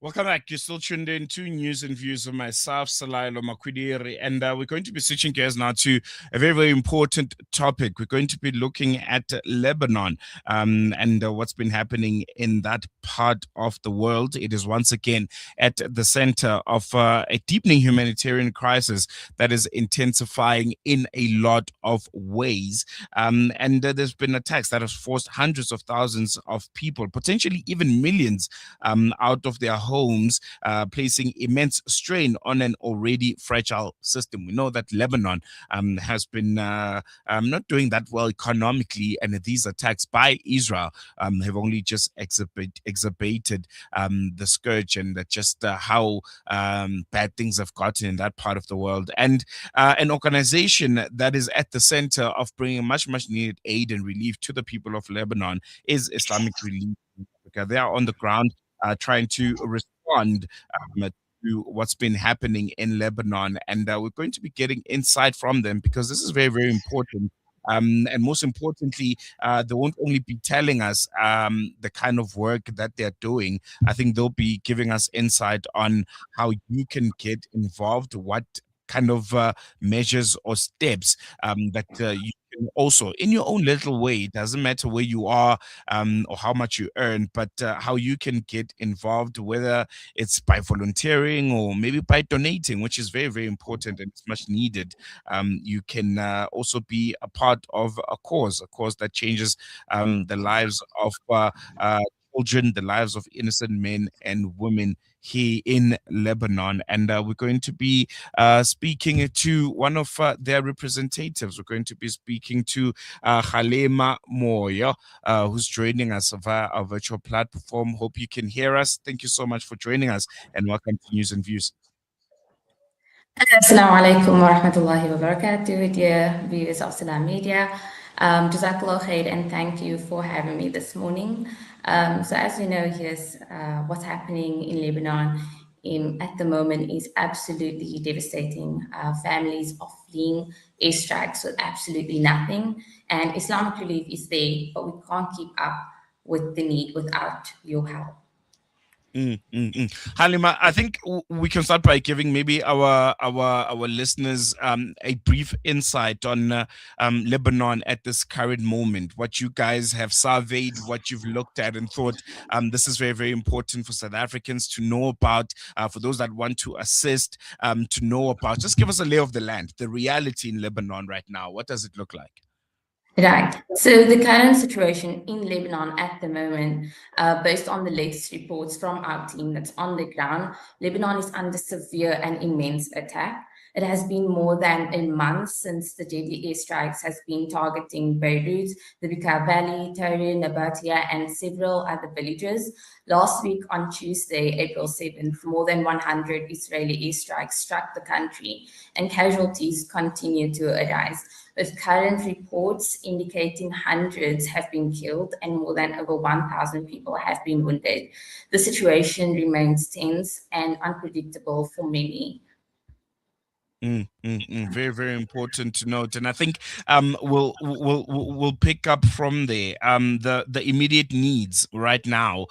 Welcome back. You're still tuned in to News and Views of myself, Salailo Makwidiri, and we're going to be switching gears now to a very, very important topic. We're going to be looking at Lebanon and what's been happening in that part of the world. It is once again at the center of a deepening humanitarian crisis that is intensifying in a lot of ways. And there's been attacks that have forced hundreds of thousands of people, potentially even millions, out of their homes, placing immense strain on an already fragile system. We know that Lebanon has been not doing that well economically, and these attacks by Israel have only just exacerbated the scourge and just how bad things have gotten in that part of the world. And an organization that is at the center of bringing much, much needed aid and relief to the people of Lebanon is Islamic Relief Africa. They are on the ground trying to respond to what's been happening in Lebanon. And we're going to be getting insight from them because this is very, very important. And most importantly, they won't only be telling us the kind of work that they're doing. I think they'll be giving us insight on how you can get involved, what kind of measures or steps that you can also, in your own little way, it doesn't matter where you are or how much you earn, but how you can get involved, whether it's by volunteering or maybe by donating, which is very, very important and it's much needed. You can also be a part of a cause that changes the lives of children, the lives of innocent men and women here in Lebanon. And we're going to be speaking to one of their representatives. We're going to be speaking to Galeema Moyce, who's joining us via our virtual platform. Hope you can hear us. Thank you so much for joining us and welcome to News and Views. Assalamu alaikum wa rahmatullahi wa barakatuh, dear viewers of Salam Media. Jazakallah khair, and thank you for having me this morning. So as you know, here's what's happening in Lebanon at the moment is absolutely devastating. Families are fleeing airstrikes with absolutely nothing, and Islamic Relief is there, but we can't keep up with the need without your help. Galeema, I think we can start by giving maybe our listeners a brief insight on Lebanon at this current moment. What you guys have surveyed, what you've looked at, and thought this is very, very important for South Africans to know about. For those that want to assist, to know about. Just give us a lay of the land, the reality in Lebanon right now. What does it look like? Right. So the current situation in Lebanon at the moment, based on the latest reports from our team that's on the ground, Lebanon is under severe and immense attack. It has been more than a month since the deadly airstrikes has been targeting Beirut, the Bekaa Valley, Tahrir, Nabatia, and several other villages. Last week on Tuesday, April 7th, more than 100 Israeli airstrikes struck the country, and casualties continue to arise, with current reports indicating hundreds have been killed and more than over 1,000 people have been wounded. The situation remains tense and unpredictable for many. Very, very important to note, and I think we'll pick up from there. The immediate needs right now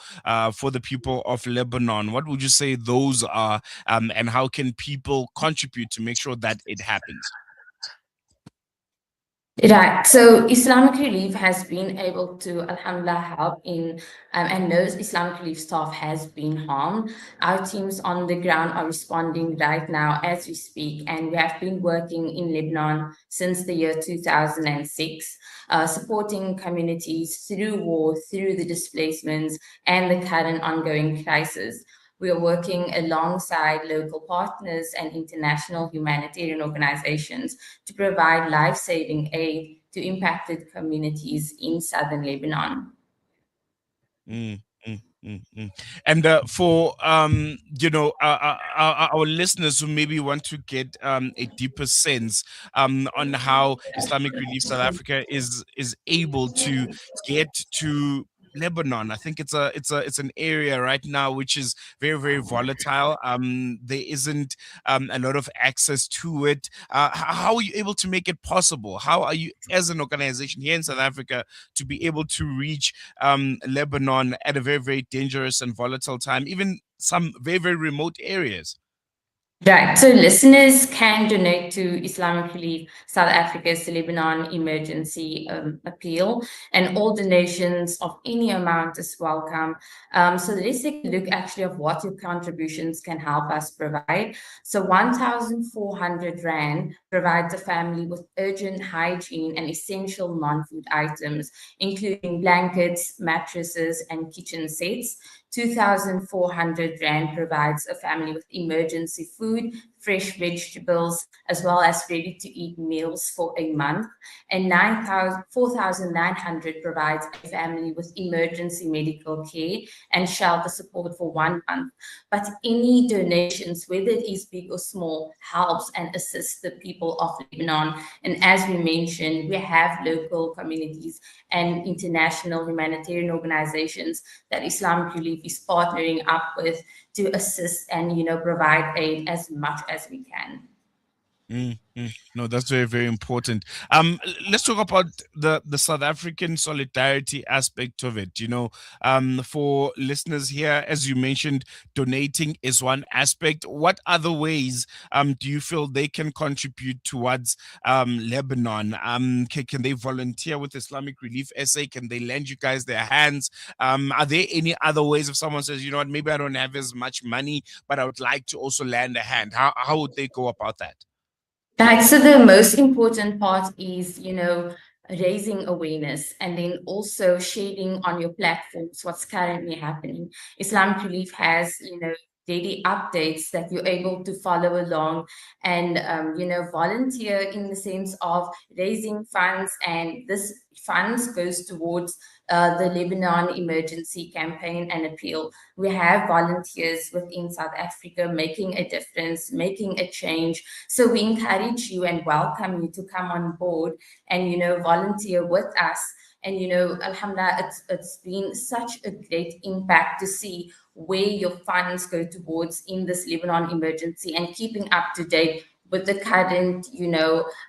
for the people of Lebanon. What would you say those are, and how can people contribute to make sure that it happens? Right. So Islamic Relief has been able to, alhamdulillah, help in, and knows Islamic Relief staff has been harmed. Our teams on the ground are responding right now as we speak, and we have been working in Lebanon since the year 2006, supporting communities through war, through the displacements, and the current ongoing crisis. We are working alongside local partners and international humanitarian organizations to provide life-saving aid to impacted communities in southern Lebanon. And for our listeners who maybe want to get a deeper sense on how Islamic Relief South Africa is able to get to Lebanon. I think it's an area right now which is very, very volatile. There isn't a lot of access to it. How are you able to make it possible? How are you, as an organization here in South Africa, to be able to reach Lebanon at a very, very dangerous and volatile time, even some very, very remote areas? Right. So listeners can donate to Islamic Relief South Africa's Lebanon Emergency Appeal, and all donations of any amount is welcome. So let's take a look actually of what your contributions can help us provide. So 1,400 Rand provides a family with urgent hygiene and essential non-food items, including blankets, mattresses, and kitchen sets. 2,400 Rand provides a family with emergency food, fresh vegetables, as well as ready to eat meals for a month. And 4,900 provides a family with emergency medical care and shelter support for 1 month. But any donations, whether it is big or small, helps and assists the people of Lebanon. And as we mentioned, we have local communities and international humanitarian organizations that Islamic Relief is partnering up with to assist and provide aid as much as we can. No, that's very, very important. Let's talk about the South African solidarity aspect of it. For listeners here, as you mentioned, donating is one aspect. What other ways do you feel they can contribute towards Lebanon? Can they volunteer with Islamic Relief SA? Can they lend you guys their hands? Are there any other ways if someone says, you know what, maybe I don't have as much money, but I would like to also lend a hand? How would they go about that? Right. So the most important part is, raising awareness and then also sharing on your platforms what's currently happening. Islamic Relief has, daily updates that you're able to follow along and, volunteer in the sense of raising funds. And this funds goes towards the Lebanon emergency campaign and appeal. We have volunteers within South Africa making a difference, making a change. So we encourage you and welcome you to come on board and, volunteer with us. And, alhamdulillah, it's been such a great impact to see where your funds go towards in this Lebanon emergency and keeping up to date with the current,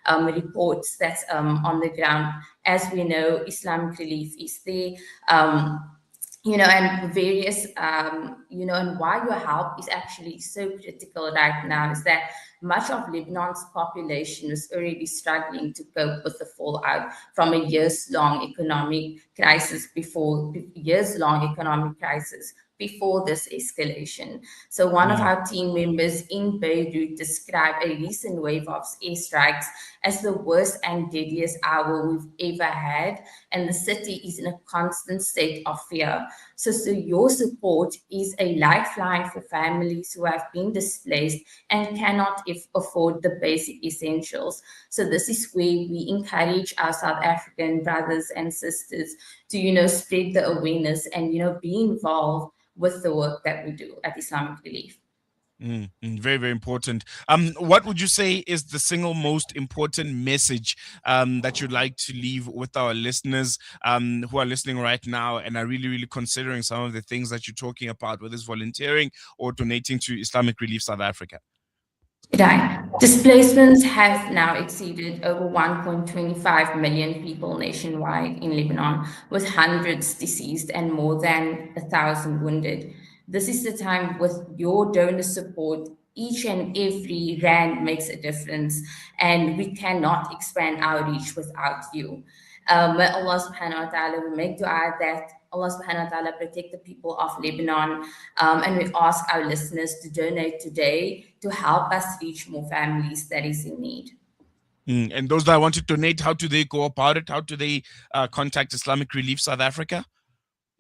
reports that's on the ground. As we know, Islamic Relief is there. And various, and why your help is actually so critical right now is that much of Lebanon's population is already struggling to cope with the fallout from a years-long economic crisis before this escalation. So one of our team members in Beirut described a recent wave of airstrikes as the worst and deadliest hour we've ever had, and the city is in a constant state of fear. So your support is a lifeline for families who have been displaced and cannot afford the basic essentials. So this is where we encourage our South African brothers and sisters to, spread the awareness and, be involved with the work that we do at Islamic Relief. Very, very important. What would you say is the single most important message that you'd like to leave with our listeners who are listening right now and are really, really considering some of the things that you're talking about, whether it's volunteering or donating to Islamic Relief South Africa? Right. Displacements have now exceeded over 1.25 million people nationwide in Lebanon, with hundreds deceased and more than 1,000 wounded. This is the time with your donor support. Each and every rand makes a difference, and we cannot expand our reach without you. May Allah subhanahu wa ta'ala, we make dua that Allah subhanahu wa ta'ala protect the people of Lebanon. And we ask our listeners to donate today to help us reach more families that is in need. And those that want to donate, how do they go about it? How do they contact Islamic Relief South Africa?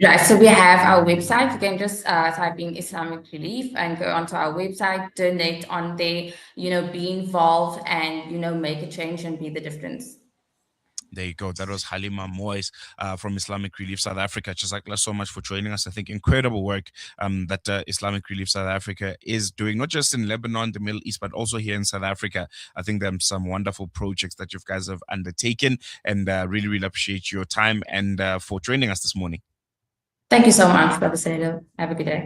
Right, so we have our website. You can just type in Islamic Relief and go onto our website, donate on there, be involved and, make a change and be the difference. There you go. That was Galeema Moyce from Islamic Relief South Africa. Jazakallah so much for joining us. I think incredible work that Islamic Relief South Africa is doing, not just in Lebanon, the Middle East, but also here in South Africa. I think there's some wonderful projects that you guys have undertaken, and really, really appreciate your time and for joining us this morning. Thank you so much, Brother Sado. Have a good day.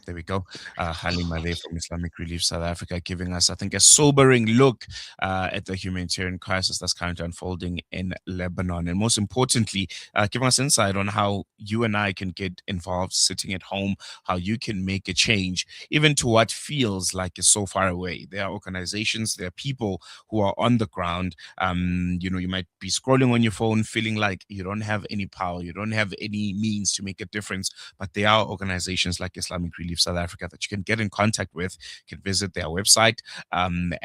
There we go. Galeema there from Islamic Relief South Africa, giving us, I think, a sobering look at the humanitarian crisis that's currently unfolding in Lebanon. And most importantly, giving us insight on how you and I can get involved sitting at home, how you can make a change, even to what feels like is so far away. There are organizations, there are people who are on the ground. You might be scrolling on your phone, feeling like you don't have any power, you don't have any means to make a difference. But there are organizations like Islamic Relief South Africa that you can get in contact with. You can visit their website, and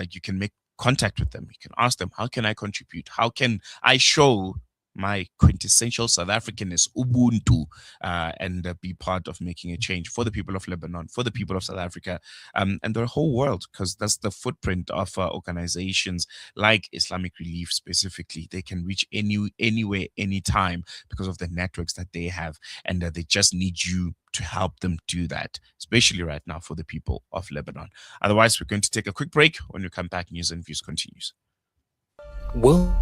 you can make contact with them. You can ask them, how can I contribute? How can I show my quintessential South Africanness, Ubuntu, and be part of making a change for the people of Lebanon, for the people of South Africa, and the whole world, because that's the footprint of organizations like Islamic Relief specifically. They can reach anywhere, anytime because of the networks that they have, and they just need you to help them do that, especially right now for the people of Lebanon. Otherwise, we're going to take a quick break. When we come back, News and Views continues. Well.